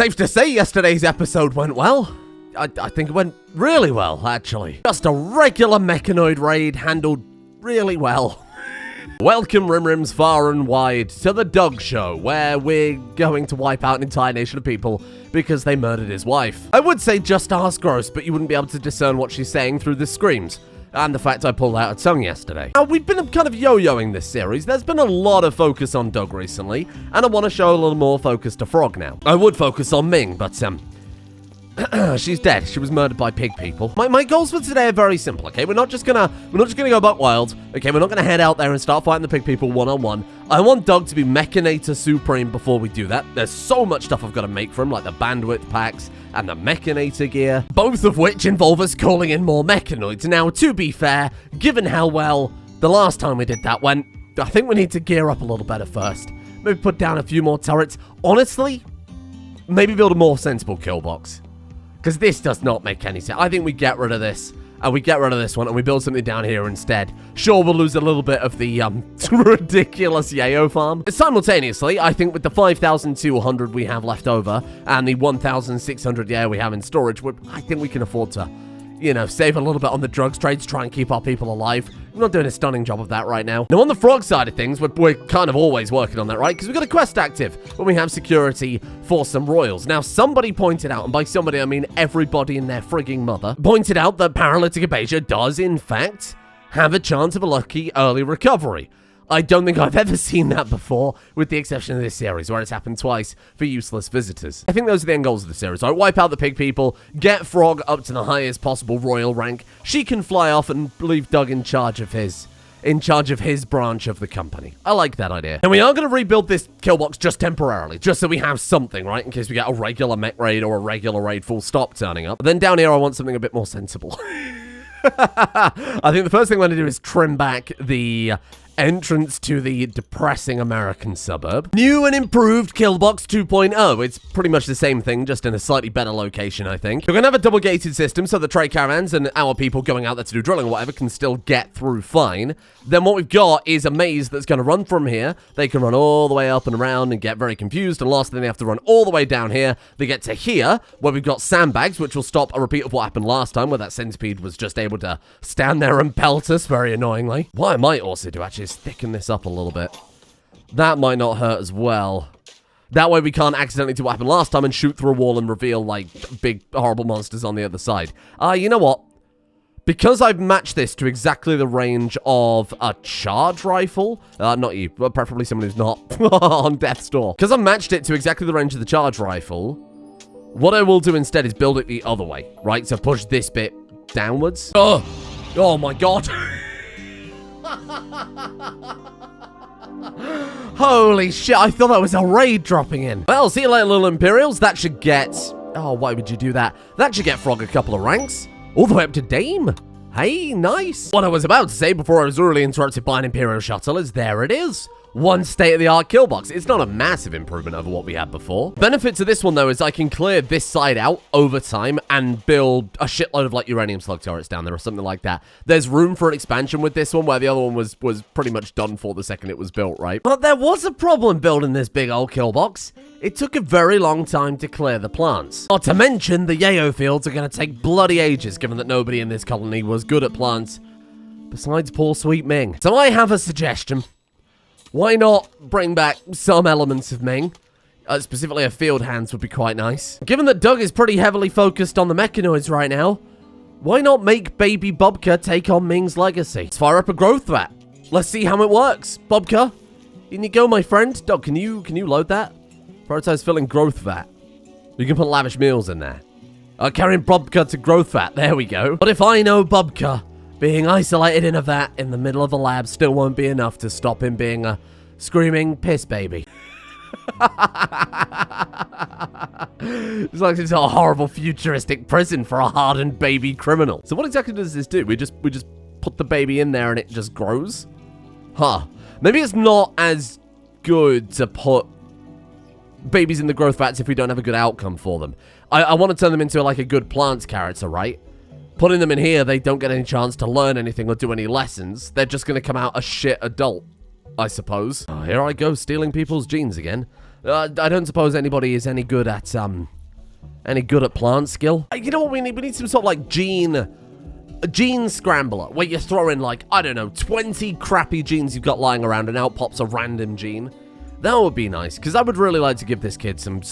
Safe to say yesterday's episode went well. I think it went really well, actually. Just a regular Mechanoid raid handled really well. Welcome, Rimrims far and wide, to the Doug Show, where we're going to wipe out an entire nation of people because they murdered his wife. I would say just ask gross, but you wouldn't be able to discern what she's saying through the screams. And the fact I pulled out a tongue yesterday. Now, we've been kind of yo-yoing this series. There's been a lot of focus on Doug recently, and I want to show a little more focus to Frog now. I would focus on Ming, but, she's dead. She was murdered by pig people. My goals for today are very simple, okay? We're not just gonna go buck wild, okay? We're not gonna head out there and start fighting the pig people one-on-one. I want Doug to be Mechanator Supreme before we do that. There's so much stuff I've got to make for him, like the bandwidth packs and the Mechanator gear, both of which involve us calling in more Mechanoids. Now, to be fair, given how well the last time we did that went, I think we need to gear up a little better first. Maybe put down a few more turrets. Honestly, maybe build a more sensible kill box. Because this does not make any sense. I think we get rid of this, and we get rid of this one, and we build something down here instead. Sure, we'll lose a little bit of the ridiculous yayo farm. Simultaneously, I think with the 5,200 we have left over, and the 1,600 yayo we have in storage, I think we can afford to, you know, save a little bit on the drugs trade to try and keep our people alive. We're not doing a stunning job of that right now. Now, on the frog side of things, we're kind of always working on that, right? Because we've got a quest active when we have security for some royals. Now, somebody pointed out, and by somebody I mean everybody and their frigging mother, pointed out that paralytic apasia does, in fact, have a chance of a lucky early recovery. I don't think I've ever seen that before, with the exception of this series, where it's happened twice for useless visitors. I think those are the end goals of the series. Right? Wipe out the pig people, get Frog up to the highest possible royal rank. She can fly off and leave Doug in charge of his branch of the company. I like that idea. And we are going to rebuild this kill box just temporarily, just so we have something, right? In case we get a regular mech raid or a regular raid full stop turning up. But then down here, I want something a bit more sensible. I think the first thing I'm going to do is trim back the entrance to the depressing American suburb. New and improved Killbox 2.0. It's pretty much the same thing, just in a slightly better location, I think. We're going to have a double-gated system so the trade caravans and our people going out there to do drilling or whatever can still get through fine. Then what we've got is a maze that's going to run from here. They can run all the way up and around and get very confused, and last then they have to run all the way down here. They get to here, where we've got sandbags, which will stop a repeat of what happened last time, where that centipede was just able to stand there and pelt us very annoyingly. What I might also do, actually, is thicken this up a little bit. That might not hurt as well. That way we can't accidentally do what happened last time and shoot through a wall and reveal, like, big, horrible monsters on the other side. You know what? Because I've matched this to exactly the range of a charge rifle, not you, but preferably someone who's not on death's door. Because I've matched it to exactly the range of the charge rifle, what I will do instead is build it the other way, right? So push this bit downwards. Oh my god. Holy shit, I thought that was a raid dropping in. Well, see you later, little Imperials. That should get... Oh, why would you do that? That should get Frog a couple of ranks. All the way up to Dame. Hey, nice. What I was about to say before I was rudely interrupted by an Imperial shuttle is there it is. One state-of-the-art kill box. It's not a massive improvement over what we had before. Benefit to this one, though, is I can clear this side out over time and build a shitload of, like, uranium slug turrets down there or something like that. There's room for an expansion with this one, where the other one was pretty much done for the second it was built, right? But there was a problem building this big old kill box. It took a very long time to clear the plants. Not to mention, the yayo fields are going to take bloody ages, given that nobody in this colony was good at plants, besides poor sweet Ming. So I have a suggestion. Why not bring back some elements of Ming? Specifically a field hands would be quite nice. Given that Doug is pretty heavily focused on the Mechanoids right now, why not make baby Bobka take on Ming's legacy? Let's fire up a growth vat. Let's see how it works. Bobka, in you go, my friend. Doug, can you load that? Prototype's filling growth vat. You can put lavish meals in there. Carrying Bobka to growth vat. There we go. But if I know Bobka, being isolated in a vat in the middle of a lab still won't be enough to stop him being a screaming piss baby. It's like it's a horrible futuristic prison for a hardened baby criminal. So what exactly does this do? We just put the baby in there and it just grows? Huh. Maybe it's not as good to put babies in the growth vats if we don't have a good outcome for them. I want to turn them into like a good plants character, right? Putting them in here, they don't get any chance to learn anything or do any lessons. They're just going to come out a shit adult, I suppose. Oh, here I go, stealing people's genes again. I don't suppose anybody is any good at plant skill. You know what we need? We need some sort of like a gene scrambler where you throw in like, I don't know, 20 crappy genes you've got lying around and out pops a random gene. That would be nice, because I would really like to give this kid some,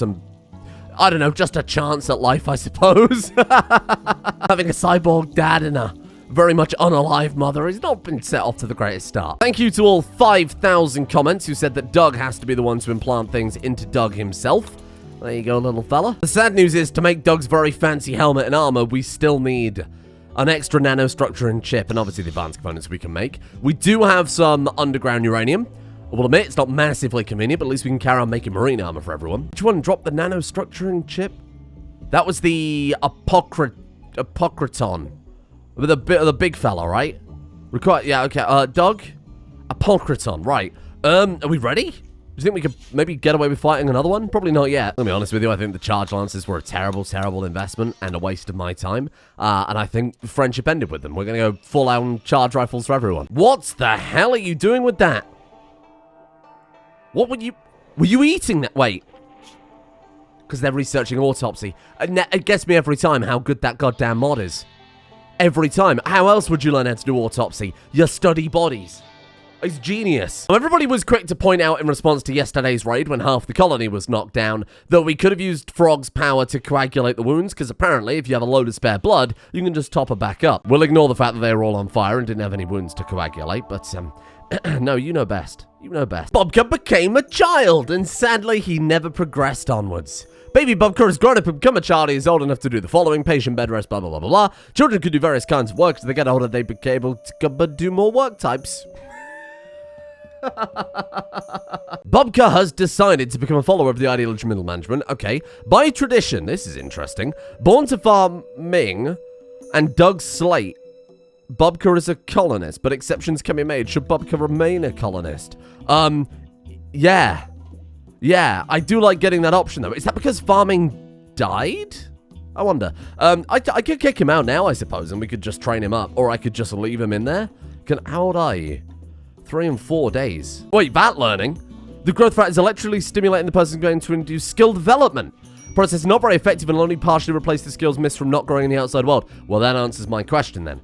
I don't know, just a chance at life, I suppose. Having a cyborg dad and a very much unalive mother has not been set off to the greatest start. Thank you to all 5,000 comments who said that Doug has to be the one to implant things into Doug himself. There you go, little fella. The sad news is, to make Doug's very fancy helmet and armor, we still need an extra nanostructure and chip, and obviously the advanced components we can make. We do have some underground uranium. I will admit, it's not massively convenient, but at least we can carry on making marine armor for everyone. Which one dropped the nanostructuring chip? That was the Apocriton. The big fella, right? Yeah, okay. Doug? Apocriton, right. Are we ready? Do you think we could maybe get away with fighting another one? Probably not yet. Let me be honest with you, I think the charge lancers were a terrible, terrible investment and a waste of my time. And I think friendship ended with them. We're going to go full-on charge rifles for everyone. What the hell are you doing with that? What were you eating that? Wait. Because they're researching autopsy. It gets me every time how good that goddamn mod is. Every time. How else would you learn how to do autopsy? You study bodies. It's genius. Everybody was quick to point out in response to yesterday's raid when half the colony was knocked down that we could have used Frog's power to coagulate the wounds, because apparently if you have a load of spare blood, you can just top her back up. We'll ignore the fact that they were all on fire and didn't have any wounds to coagulate, but no, you know best. You know best. Bobka became a child, and sadly he never progressed onwards. Baby Bobka has grown up and become a child. He is old enough to do the following: patient bed rest, blah, blah, blah, blah, blah. Children could do various kinds of work. As they get older, they became able to do more work types. Bobka has decided to become a follower of the Ideological middle management. Okay. By tradition, this is interesting. Born to farming and Doug Slate, Bobka is a colonist, but exceptions can be made. Should Bobka remain a colonist? Yeah. Yeah, I do like getting that option, though. Is that because farming died? I wonder. I could kick him out now, I suppose, and we could just train him up. Or I could just leave him in there. How old are you? 3 and 4 days. Wait, that learning? The growth rate is electrically stimulating the person going to induce skill development. Process not very effective and will only partially replace the skills missed from not growing in the outside world. Well, that answers my question, then.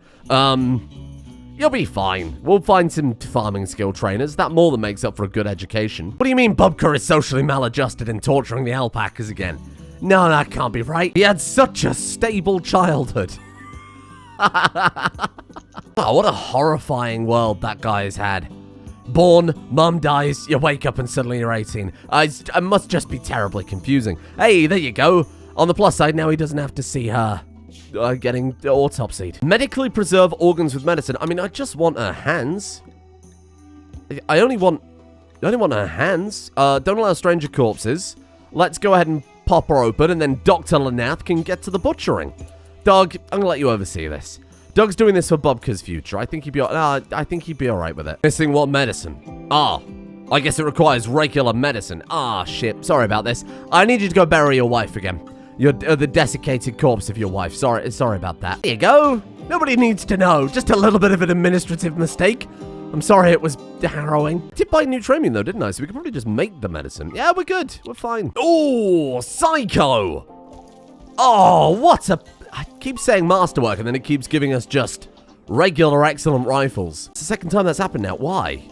You'll be fine. We'll find some farming skill trainers. That more than makes up for a good education. What do you mean Bobka is socially maladjusted and torturing the alpacas again? No, that can't be right. He had such a stable childhood. Oh, what a horrifying world that guy has had. Born, mum dies, you wake up and suddenly you're 18. It must just be terribly confusing. Hey, there you go. On the plus side, now he doesn't have to see her getting autopsied. Medically preserve organs with medicine. I mean, I just want her hands. I only want her hands. Don't allow stranger corpses. Let's go ahead and pop her open, and then Dr. Lanath can get to the butchering. Doug, I'm gonna let you oversee this. Doug's doing this for Bobka's future. I think he'd be all right with it. Missing what medicine? I guess it requires regular medicine. Shit. Sorry about this. I need you to go bury your wife again. You're the desiccated corpse of your wife. Sorry about that. There you go. Nobody needs to know. Just a little bit of an administrative mistake. I'm sorry it was harrowing. I did buy neutronium though, didn't I? So we could probably just make the medicine. Yeah, we're good. We're fine. Oh, psycho. Oh, what a... I keep saying masterwork and then it keeps giving us just regular excellent rifles. It's the second time that's happened now. Why?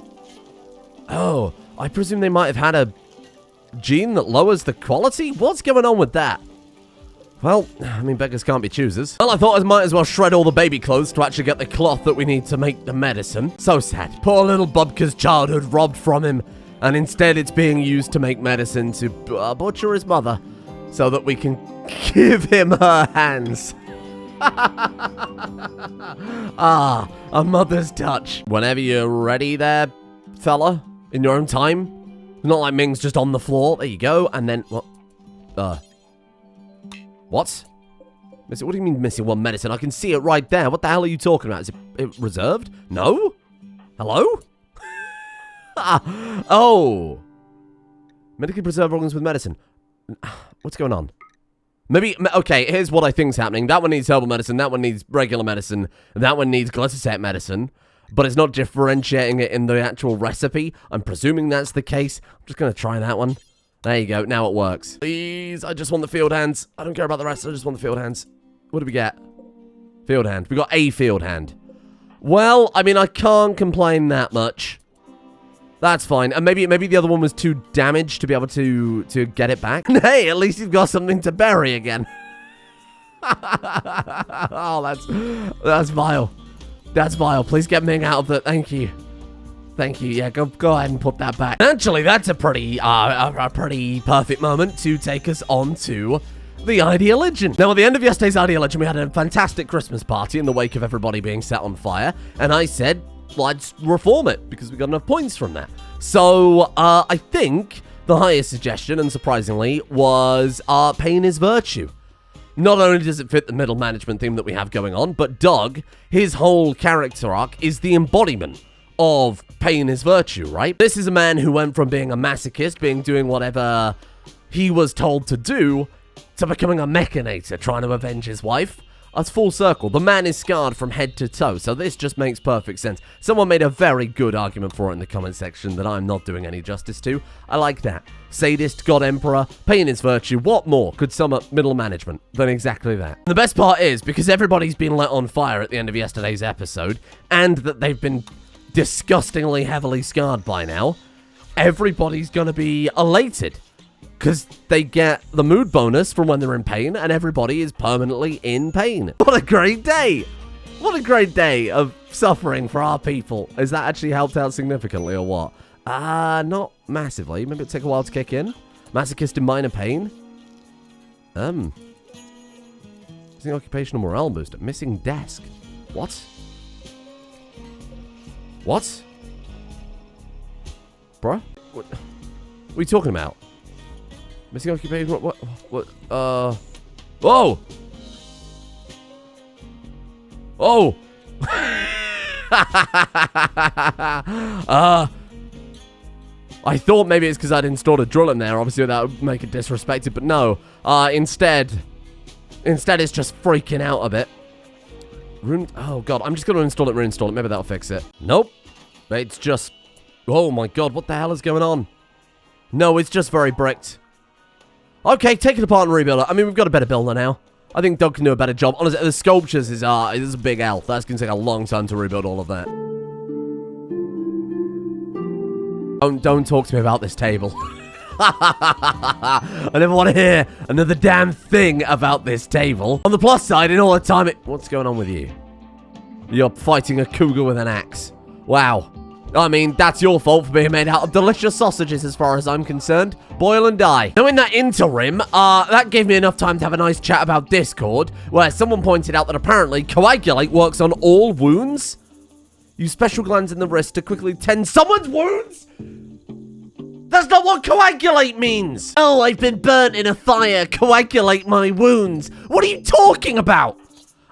Oh, I presume they might have had a gene that lowers the quality? What's going on with that? Well, I mean, beggars can't be choosers. Well, I thought I might as well shred all the baby clothes to actually get the cloth that we need to make the medicine. So sad. Poor little Bobka's childhood robbed from him, and instead it's being used to make medicine to butcher his mother so that we can give him her hands. A mother's touch. Whenever you're ready there, fella, in your own time. Not like Ming's just on the floor. There you go. And then, what? What? What do you mean missing one medicine? I can see it right there. What the hell are you talking about? Is it reserved? No? Hello? Oh. Medically preserved organs with medicine. What's going on? Maybe, okay, here's what I think's happening. That one needs herbal medicine, that one needs regular medicine, that one needs glyphosate medicine, but it's not differentiating it in the actual recipe. I'm presuming that's the case. I'm just going to try that one. There you go. Now it works. Please, I just want the field hands. I don't care about the rest. I just want the field hands. What do we get? Field hand. We got a field hand. Well, I mean, I can't complain that much. That's fine. And maybe the other one was too damaged to be able to get it back. Hey, at least you've got something to bury again. Oh, that's vile. That's vile. Please get Ming out of the... Thank you. Thank you. Yeah, go ahead and put that back. Actually, that's a pretty perfect moment to take us on to the Ideological. Now, at the end of yesterday's Ideological, we had a fantastic Christmas party in the wake of everybody being set on fire, and I said, let's reform it, because we got enough points from that. So, I think the highest suggestion, and surprisingly, was pain is virtue. Not only does it fit the middle management theme that we have going on, but Doug, his whole character arc, is the embodiment of pain is virtue, right? This is a man who went from being a masochist, doing whatever he was told to do, to becoming a mechanator, trying to avenge his wife. That's full circle. The man is scarred from head to toe, so this just makes perfect sense. Someone made a very good argument for it in the comment section that I'm not doing any justice to. I like that. Sadist, God Emperor, pain is virtue. What more could sum up middle management than exactly that? The best part is, because everybody's been lit on fire at the end of yesterday's episode, and that they've been disgustingly heavily scarred by now, everybody's gonna be elated. Because they get the mood bonus from when they're in pain, and everybody is permanently in pain. What a great day! What a great day of suffering for our people. Has that actually helped out significantly, or what? Not massively. Maybe it'll take a while to kick in. Masochist in minor pain. Missing occupational morale booster. Missing desk. What? What? Bruh? What are you talking about? Missing occupation, what, whoa! Oh! I thought maybe it's because I'd installed a drill in there, obviously that would make it disrespected, but no. Instead it's just freaking out a bit. Oh god, I'm just going to install it, reinstall it, maybe that'll fix it. Nope. It's just, oh my god, what the hell is going on? No, it's just very bricked. Okay, take it apart and rebuild it. I mean, we've got a better builder now. I think Doug can do a better job. Honestly, the sculptures is a big L. That's going to take a long time to rebuild all of that. Don't talk to me about this table. I never want to hear another damn thing about this table. On the plus side, in all the time what's going on with you? You're fighting a cougar with an axe. Wow. I mean, that's your fault for being made out of delicious sausages as far as I'm concerned. Boil and die. Now, in that interim, that gave me enough time to have a nice chat about Discord, where someone pointed out that apparently Coagulate works on all wounds. Use special glands in the wrist to quickly tend someone's wounds? That's not what coagulate means! Oh, I've been burnt in a fire. Coagulate my wounds. What are you talking about?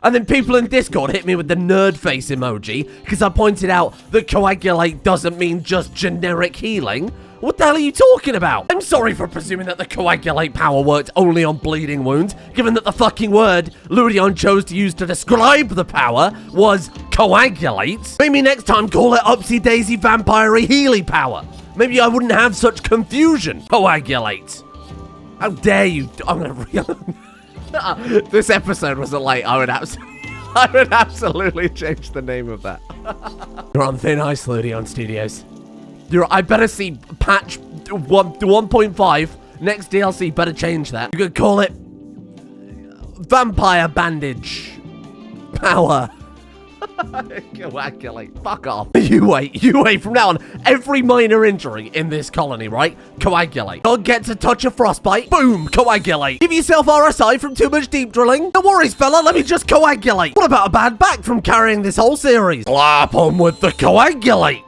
And then people in Discord hit me with the nerd face emoji because I pointed out that coagulate doesn't mean just generic healing. What the hell are you talking about? I'm sorry for presuming that the coagulate power worked only on bleeding wounds, given that the fucking word Ludion chose to use to describe the power was coagulate. Maybe next time call it Upsy Daisy Vampire-y Healy power. Maybe I wouldn't have such confusion. Coagulate. How dare you? I'm gonna... This episode wasn't late. I would absolutely change the name of that. You're on thin ice, Ludion Studios. I better see patch 1.5 next DLC. Better change that. You could call it Vampire Bandage Power. Coagulate. Fuck off. You wait. From now on, every minor injury in this colony, right? Coagulate. Dog gets a touch of frostbite. Boom. Coagulate. Give yourself RSI from too much deep drilling. No worries, fella. Let me just coagulate. What about a bad back from carrying this whole series? Slap on with the coagulate.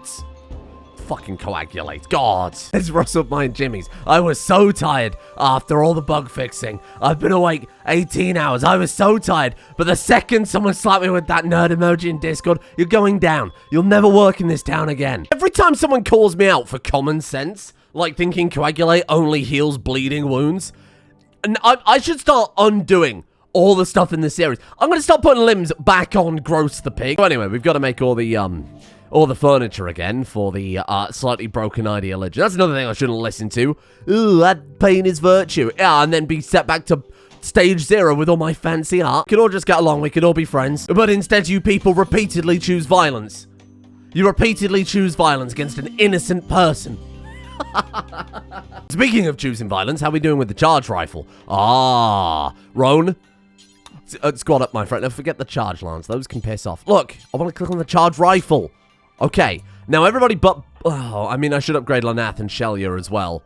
Fucking coagulate. God. It's rustled my jimmies. I was so tired after all the bug fixing. I've been awake 18 hours. I was so tired. But the second someone slapped me with that nerd emoji in Discord, you're going down. You'll never work in this town again. Every time someone calls me out for common sense, like thinking coagulate only heals bleeding wounds, and I should start undoing all the stuff in this series. I'm going to start putting limbs back on Gross the Pig. So anyway, we've got to make all the, Or the furniture again for the slightly broken ideology. That's another thing I shouldn't listen to. Ooh, that pain is virtue. Yeah, and then be set back to stage 0 with all my fancy art. We could all just get along. We could all be friends. But instead, you people repeatedly choose violence. You repeatedly choose violence against an innocent person. Speaking of choosing violence, how are we doing with the charge rifle? Ah, Roan. Squad up, my friend. Now forget the charge lance. Those can piss off. Look, I want to click on the charge rifle. Okay, now everybody but... Oh, I mean, I should upgrade Lanath and Shelia as well.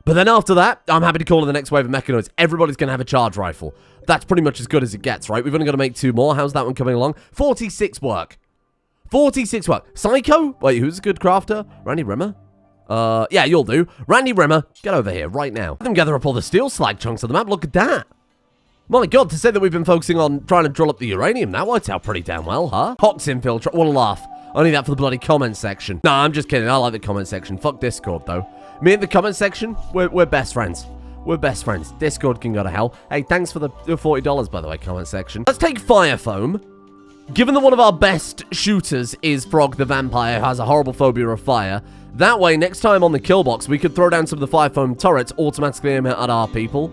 But then after that, I'm happy to call it the next wave of Mechanoids. Everybody's going to have a charge rifle. That's pretty much as good as it gets, right? We've only got to make 2 more. How's that one coming along? 46 work. 46 work. Psycho? Wait, who's a good crafter? Randy Rimmer? Yeah, you'll do. Randy Rimmer, get over here right now. Let them gather up all the steel slag chunks of the map. Look at that. My God, to say that we've been focusing on trying to drill up the uranium, that worked out pretty damn well, huh? Hox infiltrate. What a laugh. Only that for the bloody comment section. Nah, I'm just kidding. I like the comment section. Fuck Discord, though. Me and the comment section, we're best friends. We're best friends. Discord can go to hell. Hey, thanks for the $40, by the way, comment section. Let's take Fire Foam. Given that one of our best shooters is Frog the Vampire, who has a horrible phobia of fire, that way, next time on the kill box, we could throw down some of the Fire Foam turrets automatically aim at our people.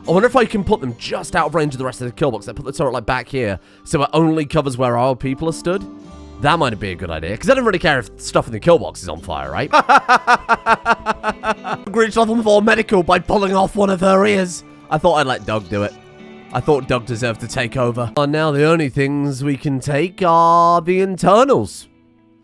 I wonder if I can put them just out of range of the rest of the kill box. I put the turret like back here, so it only covers where our people are stood. That might be a good idea, because I don't really care if stuff in the kill box is on fire, right? Reach level 4 medical by pulling off one of her ears. I thought I'd let Doug do it. I thought Doug deserved to take over. And now the only things we can take are the internals.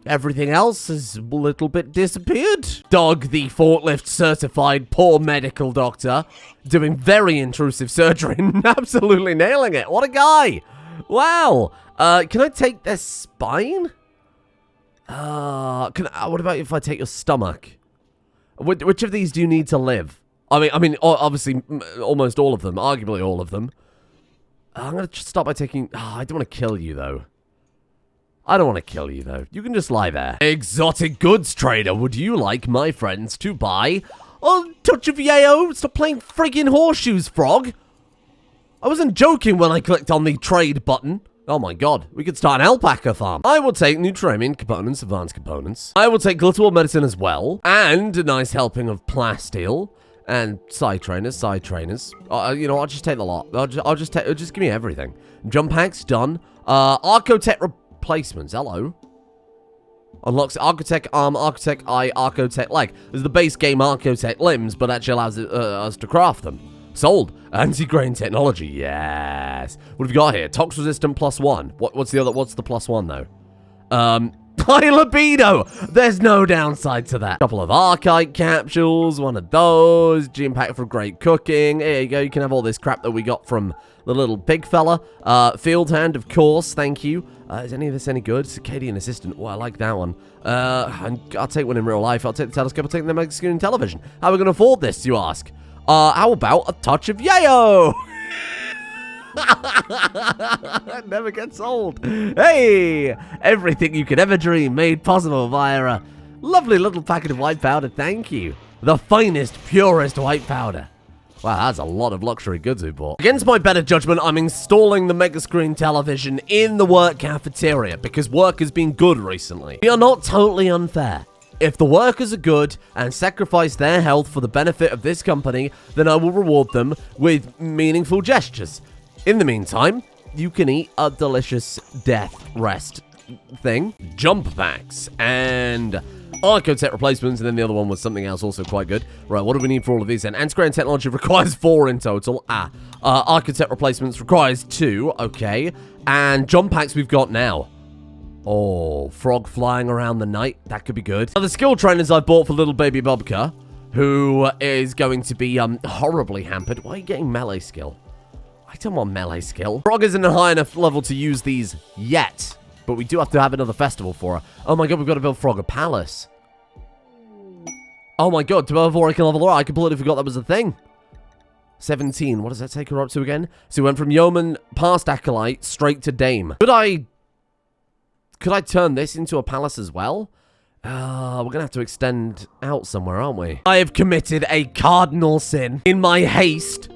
Everything else has a little bit disappeared. Doug, the forklift certified poor medical doctor, doing very intrusive surgery and absolutely nailing it. What a guy. Wow. Can I take their spine? What about if I take your stomach? Which of these do you need to live? I mean, obviously, almost all of them. Arguably all of them. I'm going to start by taking... Oh, I don't want to kill you, though. I don't want to kill you, though. You can just lie there. Exotic goods trader, would you like my friends to buy a touch of yayo? Stop playing friggin' horseshoes, Frog. I wasn't joking when I clicked on the trade button. Oh my God, we could start an alpaca farm. I will take Nutramian components, advanced components. I will take Glitterwood medicine as well, and a nice helping of plasteel and side trainers. You know, I'll just take the lot. Just give me everything. Jump packs done. Archotech replacements. Hello. Unlocks Archotech arm, Archotech eye, Archotech leg. There's the base game Archotech limbs, but actually allows us to craft them. Sold. Anti-grain technology. Yes. What have we got here? Tox resistant +1. What's the other? What's the +1 though? High libido. There's no downside to that. Couple of Archite capsules. One of those. Gym pack for great cooking. There you go. You can have all this crap that we got from the little pig fella. Field hand, of course. Thank you. Is any of this any good? Circadian assistant. Oh, I like that one. I'll take one in real life. I'll take the telescope. I'll take the Mexican television. How are we going to afford this, you ask? How about a touch of yayo? It never gets old. Hey, everything you could ever dream made possible via a lovely little packet of white powder. Thank you. The finest, purest white powder. Wow, that's a lot of luxury goods we bought. Against my better judgment, I'm installing the mega screen television in the work cafeteria because work has been good recently. We are not totally unfair. If the workers are good and sacrifice their health for the benefit of this company, then I will reward them with meaningful gestures. In the meantime, you can eat a delicious death rest thing. Jump packs and Archotech replacements, and then the other one was something else also quite good. Right, what do we need for all of these then? Anti-grain technology requires 4 in total. Archotech replacements requires 2. Okay. And jump packs we've got now. Oh, frog flying around the night. That could be good. Now, the skill trainers I bought for little baby Bobka, who is going to be horribly hampered. Why are you getting melee skill? I don't want melee skill. Frog isn't a high enough level to use these yet, but we do have to have another festival for her. Oh my God, we've got to build Frog a palace. Oh my God, 12 I can level her. I completely forgot that was a thing. 17. What does that take her up to again? So we went from yeoman past acolyte straight to dame. Could I turn this into a palace as well? We're going to have to extend out somewhere, aren't we? I have committed a cardinal sin. In my haste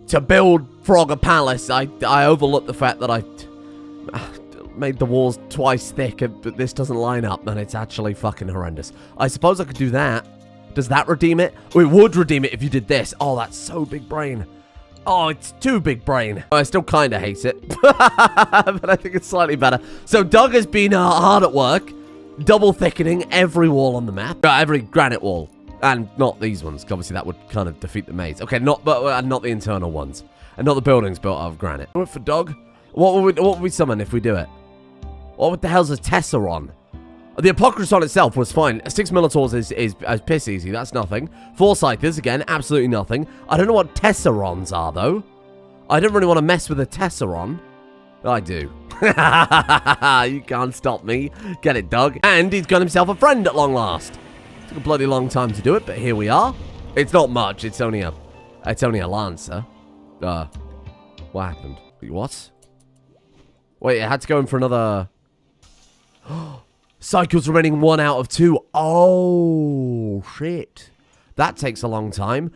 to build Frog a palace, I overlooked the fact that made the walls twice thick, but this doesn't line up, and it's actually fucking horrendous. I suppose I could do that. Does that redeem it? Oh, it would redeem it if you did this. Oh, that's so big brain. Oh, it's too big brain. I still kind of hate it, but I think it's slightly better. So Doug has been hard at work, double thickening every wall on the map. Every granite wall. And not these ones, 'cause obviously that would kind of defeat the maze. Okay, not the internal ones. And not the buildings built out of granite. Do it for Doug. What would we summon if we do it? What the hell's a Tesseron? The Apocriton itself was fine. 6 Minotaurs is piss easy. That's nothing. 4 Scythers, again, absolutely nothing. I don't know what Tesserons are, though. I don't really want to mess with a Tesseron. I do. You can't stop me. Get it, Doug. And he's got himself a friend at long last. Took a bloody long time to do it, but here we are. It's not much. It's only a Lancer. What happened? What? Wait, it had to go in for another... Cycles remaining 1 out of 2. Oh, shit. That takes a long time.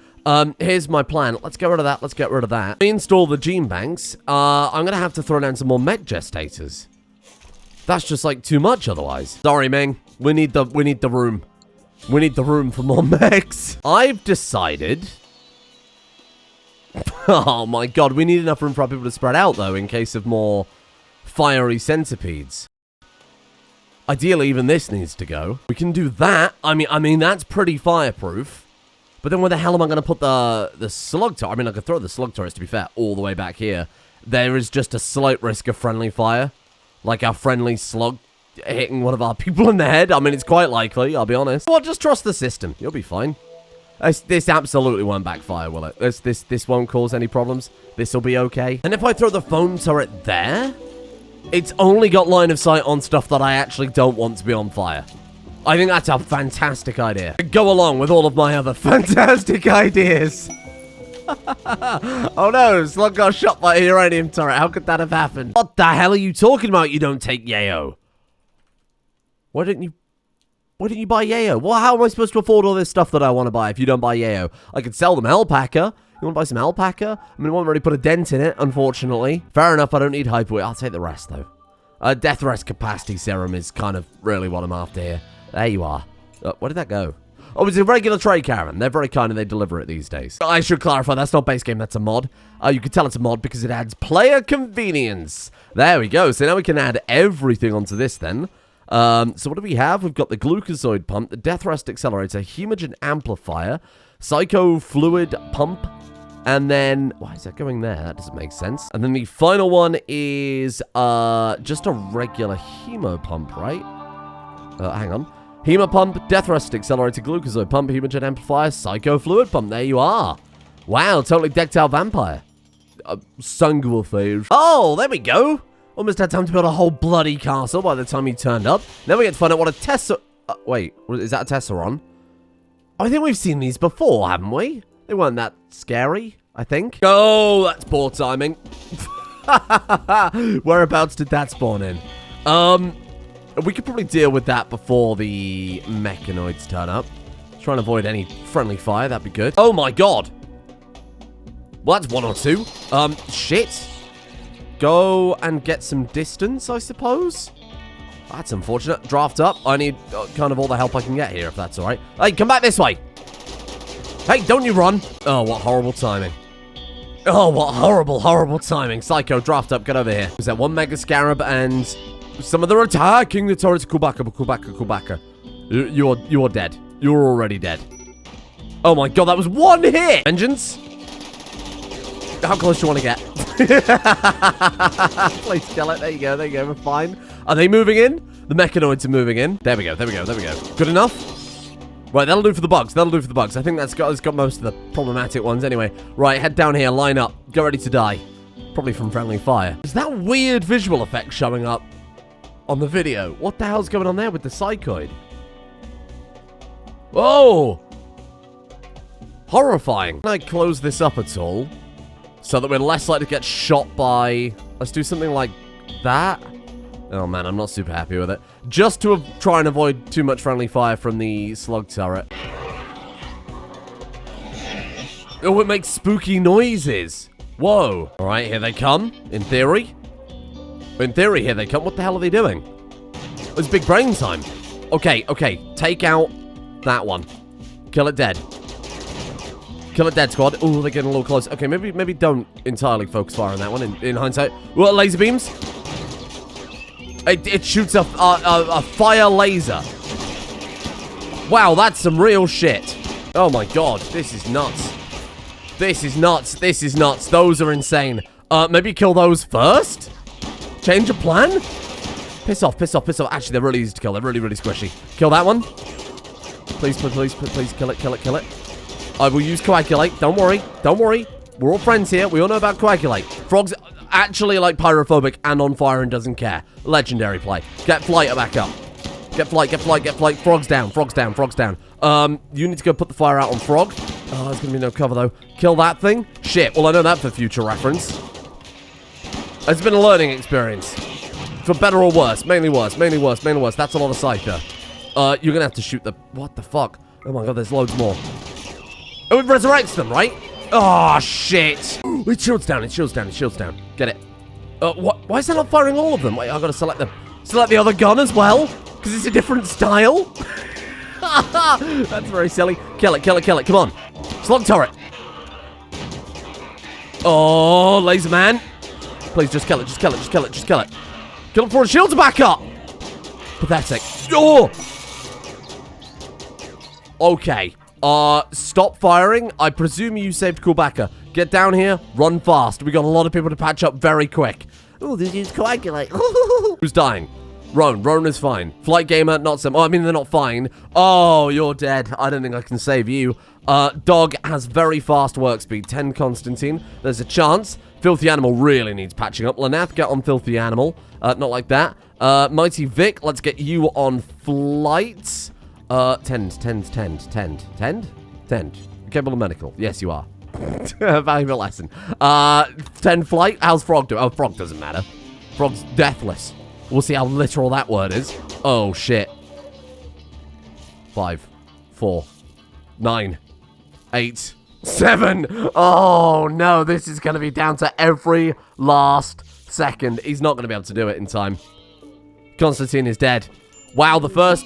Here's my plan. Let's get rid of that. Let's get rid of that. Reinstall the gene banks. I'm going to have to throw down some more mech gestators. That's just, like, too much otherwise. Sorry, Ming. We need the room. We need the room for more mechs. I've decided... Oh, my God. We need enough room for our people to spread out, though, in case of more fiery centipedes. Ideally, even this needs to go. We can do that. I mean, that's pretty fireproof. But then where the hell am I going to put the slug turret? I mean, I could throw the slug turrets, to be fair, all the way back here. There is just a slight risk of friendly fire. Like a friendly slug hitting one of our people in the head. I mean, it's quite likely, I'll be honest. Well, just trust the system. You'll be fine. This absolutely won't backfire, will it? This won't cause any problems. This will be okay. And if I throw the foam turret there... It's only got line of sight on stuff that I actually don't want to be on fire. I think that's a fantastic idea. Go along with all of my other fantastic ideas. Oh no, Slug got shot by a uranium turret. How could that have happened? What the hell are you talking about? You don't take yayo. Why didn't you buy yayo? Well, how am I supposed to afford all this stuff that I want to buy if you don't buy yayo? I could sell them alpaca. You want to buy some alpaca? I mean, it won't really put a dent in it, unfortunately. Fair enough, I don't need hyperweight. I'll take the rest, though. Death Rest Capacity Serum is kind of really what I'm after here. There you are. Where did that go? Oh, it's a regular trade caravan. They're very kind and they deliver it these days. I should clarify, that's not base game, that's a mod. You can tell it's a mod because it adds player convenience. There we go. So now we can add everything onto this then. So what do we have? We've got the glucozoid pump, the Death Rest Accelerator, Hemogen Amplifier, Psycho Fluid Pump, and then... Why is that going there? That doesn't make sense. And then the final one is just a regular hemo pump, right? Hang on. Hemo Pump, Death Rest Accelerator, Glucozoid Pump, Hemogen Amplifier, Psycho Fluid Pump. There you are. Wow, totally decked out vampire. Sanguiphage. Oh, there we go. Almost had time to build a whole bloody castle by the time he turned up. Now we get to find out what a Tessa... wait, is that a Tesseron? I think we've seen these before, haven't we? They weren't that scary, I think. Oh, that's poor timing. Whereabouts did that spawn in? We could probably deal with that before the Mechanoids turn up. Try and avoid any friendly fire, that'd be good. Oh my god! Well, that's one or two. Shit. Go and get some distance, I suppose? That's unfortunate. Draft up. I need kind of all the help I can get here, if that's alright. Hey, come back this way! Hey, don't you run! Oh, what horrible timing. Oh, what horrible, horrible timing. Psycho, draft up, get over here. Was that one Mega Scarab and... some of them are attacking the turrets. Kubaka. You're dead. You're already dead. Oh my god, that was one hit! Vengeance? How close do you want to get? Please kill it. There you go, we're fine. Are they moving in? The Mechanoids are moving in. There we go. Good enough? Right, that'll do for the bugs. I think that's got most of the problematic ones anyway. Right, head down here, line up. Get ready to die. Probably from friendly fire. Is that weird visual effect showing up on the video? What the hell's going on there with the psychoid? Whoa! Horrifying. Can I close this up at all? So that we're less likely to get shot by... Let's do something like that. Oh man, I'm not super happy with it. Just to try and avoid too much friendly fire from the slug turret. Oh, it makes spooky noises. Whoa. Alright, here they come, in theory. In theory, here they come. What the hell are they doing? It's big brain time. Okay, okay. Take out that one. Kill it dead. Kill it dead, squad. Oh, they're getting a little close. Okay, maybe don't entirely focus fire on that one in hindsight. What, laser beams? It shoots a fire laser. Wow, that's some real shit. Oh my god, this is nuts. This is nuts. This is nuts. Those are insane. Maybe kill those first? Change of plan? Piss off, piss off, piss off. Actually, they're really easy to kill. They're really, really squishy. Kill that one. Please, please, please, please, kill it, kill it, kill it. I will use coagulate. Don't worry. Don't worry. We're all friends here. We all know about coagulate. Frogs actually like pyrophobic and on fire and doesn't care. Legendary play. Get flight back up. Get flight, get flight, get flight. Frogs down, frogs down, frogs down. You need to go put the fire out on frog. Oh, there's gonna be no cover though. Kill that thing. Shit. Well, I know that for future reference. It's been a learning experience. For better or worse. Mainly worse, mainly worse, mainly worse. That's a lot of Scyther. You're gonna have to shoot the... What the fuck? Oh my god, there's loads more. Oh, it resurrects them, right? Oh, shit. It shields down, it shields down, it shields down. Get it. What? Why is that not firing all of them? Wait, I gotta select them. Select the other gun as well? Because it's a different style? That's very silly. Kill it, kill it, kill it. Come on. Slug turret. Oh, laser man. Please, just kill it, just kill it, just kill it, just kill it. Kill it before the shields are back up. Pathetic. Oh! Okay. Stop firing. I presume you saved Kubaka. Get down here. Run fast. We got a lot of people to patch up very quick. Oh, this is coagulate. Who's dying? Roan. Roan is fine. Flight Gamer, not some. Oh, I mean, they're not fine. Oh, you're dead. I don't think I can save you. Dog has very fast work speed. 10 Constantine. There's a chance. Filthy Animal really needs patching up. Lanath, get on Filthy Animal. Not like that. Mighty Vic, let's get you on flight. Tend. Capable of medical. Yes, you are. Valuable lesson. 10 flight. How's Frog do? Oh, Frog doesn't matter. Frog's deathless. We'll see how literal that word is. Oh, shit. 5, 4, 9, 8, 7. Oh, no. This is going to be down to every last second. He's not going to be able to do it in time. Constantine is dead. Wow, the first,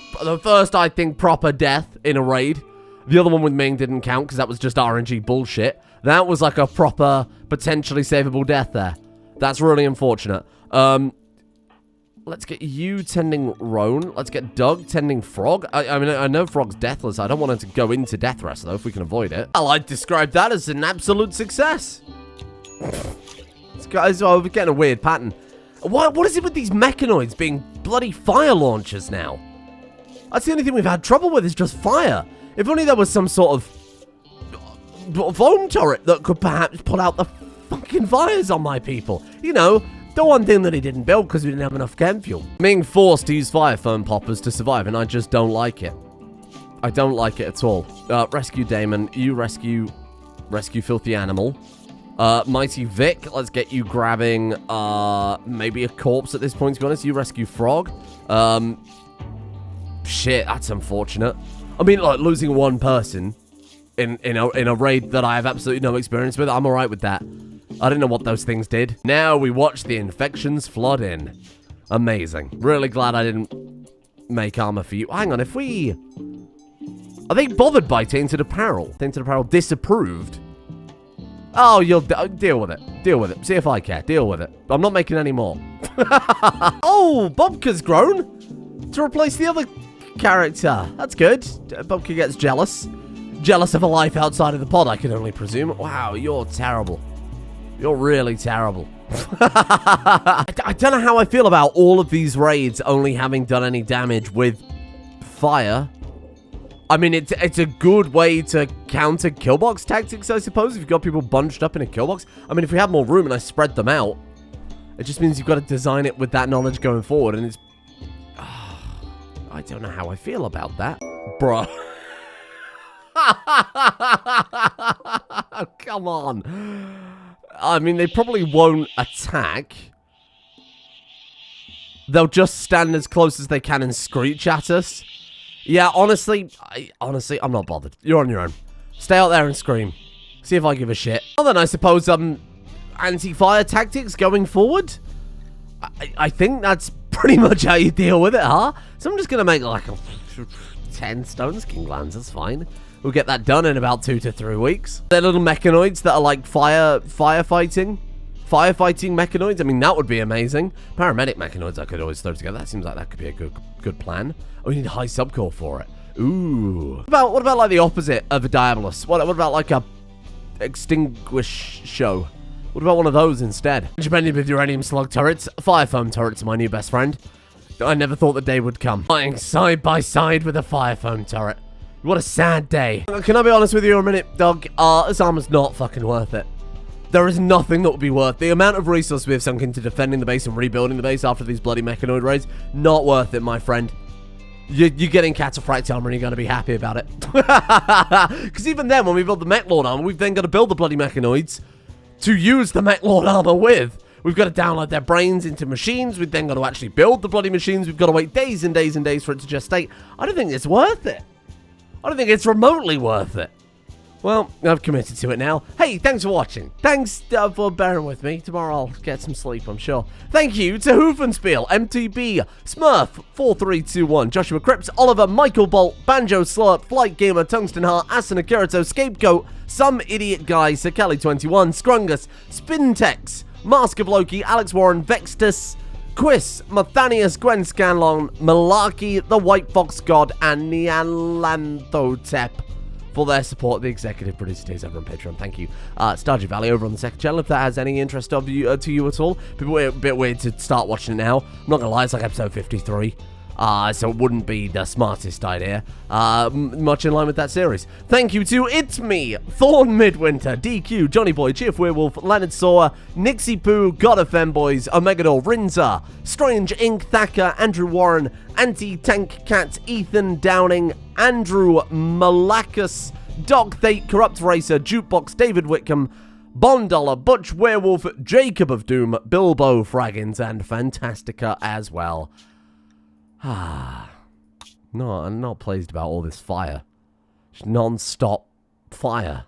I think, proper death in a raid. The other one with Ming didn't count because that was just RNG bullshit. That was like a proper, potentially savable death there. That's really unfortunate. Let's get you tending Roan. Let's get Doug tending Frog. I mean, I know Frog's deathless. I don't want him to go into Death Rest, though, if we can avoid it. Well, I'd describe that as an absolute success. We're getting a weird pattern. What is it with these mechanoids being bloody fire launchers now? That's the only thing we've had trouble with is just fire. If only there was some sort of foam turret that could perhaps put out the fucking fires on my people. You know, the one thing that he didn't build because we didn't have enough chem fuel. Being forced to use fire foam poppers to survive, and I just don't like it. I don't like it at all. Rescue Damon. You rescue Filthy Animal. Mighty Vic, let's get you grabbing, maybe a corpse at this point, to be honest. You rescue Frog. Shit, that's unfortunate. I mean, like, losing one person in a raid that I have absolutely no experience with, I'm alright with that. I didn't know what those things did. Now we watch the infections flood in. Amazing. Really glad I didn't make armor for you. Hang on, if we... Are they bothered by Tainted Apparel? Tainted Apparel disapproved? Oh, you'll deal with it. Deal with it. See if I care. Deal with it. I'm not making any more. Oh, Bobka's grown to replace the other character. That's good. Bobka gets jealous. Jealous of a life outside of the pod, I can only presume. Wow, you're terrible. You're really terrible. I don't know how I feel about all of these raids only having done any damage with fire. I mean, it's a good way to counter killbox tactics, I suppose, if you've got people bunched up in a killbox. I mean, if we have more room and I spread them out, it just means you've got to design it with that knowledge going forward, and it's... I don't know how I feel about that. Bruh. Come on. I mean, they probably won't attack. They'll just stand as close as they can and screech at us. Yeah, honestly, I'm not bothered. You're on your own. Stay out there and scream. See if I give a shit. Well then, I suppose, anti-fire tactics going forward? I think that's pretty much how you deal with it, huh? So I'm just going to make like 10 stone skin glands. That's fine. We'll get that done in about 2 to 3 weeks. They're little mechanoids that are like firefighting mechanoids. I mean, that would be amazing. Paramedic mechanoids I could always throw together. That seems like that could be a good plan. Oh, you need high subcore for it. Ooh. What about like the opposite of a Diabolus? What about like a extinguish show? What about one of those instead? Depending with uranium slug turrets, fire foam turrets are my new best friend. I never thought the day would come. Flying side by side with a fire foam turret. What a sad day. Can I be honest with you a minute, Doug? This armor's not fucking worth it. There is nothing that would be worth the amount of resources we have sunk into defending the base and rebuilding the base after these bloody mechanoid raids. Not worth it, my friend. You're getting cataphract armor and you're going to be happy about it. Because even then, when we build the mech lord armor, we've then got to build the bloody mechanoids to use the mech lord armor with. We've got to download their brains into machines. We've then got to actually build the bloody machines. We've got to wait days and days and days for it to gestate. I don't think it's worth it. I don't think it's remotely worth it. Well, I've committed to it now. Hey, thanks for watching. Thanks for bearing with me. Tomorrow I'll get some sleep, I'm sure. Thank you to Hoofenspiel, MTB, Smurf, 4321, Joshua Cripps, Oliver, Michael Bolt, Banjo Slurp, Flight Gamer, Tungsten Heart, Asuna Kirito, Scapegoat, Some Idiot Guy, Sakali21, Scrungus, Spintex, Mask of Loki, Alex Warren, Vextus, Quiz, Mathanius, Gwen Scanlon, Malarkey, The White Fox God, and Nealanthotep for their support. The executive producer stays over on Patreon. Thank you. Stardew Valley over on the second channel, if that has any interest to you at all. A bit weird to start watching it now. I'm not gonna lie, it's like episode 53. So it wouldn't be the smartest idea. Much in line with that series. Thank you to It's Me, Thorn Midwinter, DQ, Johnny Boy, Chief Werewolf, Leonard Saw, Nixie Poo, God of Femboys, Omegador, Rinza, Strange Inc, Thacker, Andrew Warren, Anti-Tank Cat, Ethan Downing, Andrew Malakas, Doc Thate, Corrupt Racer, Jukebox, David Whitcomb, Bondollar, Butch Werewolf, Jacob of Doom, Bilbo Fraggins, and Fantastica as well. No, I'm not pleased about all this fire. Just non-stop fire.